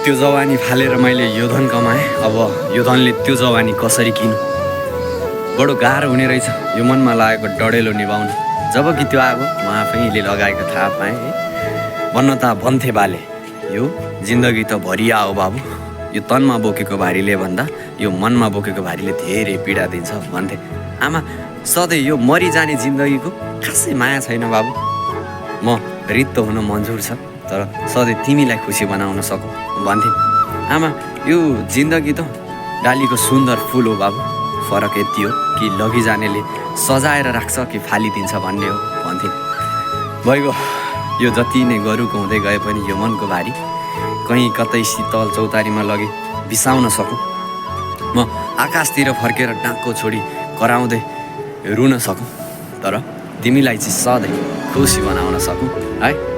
त्यो जवानी फालेर मैले यो धन कमाएँ। अब यो धनले त्यो जवानी कसरी किनु? बडो गाह्रो हुने रहेछ यो मनमा लागेको डढेलो निभाउनु। जब कि त्यो आगो म आफैले लगाएको थाहा पाएँ है। भन्न त भन्थे बाले, यो जिन्दगी त भरिया हो बाबु, यो तनमा बोकेको भारीले भन्दा यो मनमा बोकेको भारीले धेरै पीडा दिन्छ भन्थे आमा। सधैँ यो मरिजाने जिन्दगीको खासै माया छैन बाबु। म रित्तो हुन मन्जुर छ, तर सधैँ तिमीलाई खुसी बनाउन सकौँ भन्थे आमा। यो जिन्दगी त डालीको सुन्दर फुल हो बाबु, फरक यति हो कि लगिजानेले सजाएर राख्छ कि फालिदिन्छ भन्ने हो भन्थे। भइगयो यो जति नै गरुको हुँदै गए पनि यो मनको भारी कहीँ कतै शीतल चौतारीमा लगे बिसाउन सकौँ। म आकाशतिर फर्केर डाँको छोडी कराउँदै रुन सकौँ, तर तिमीलाई चाहिँ सधैँ खुसी बनाउन सकौँ है।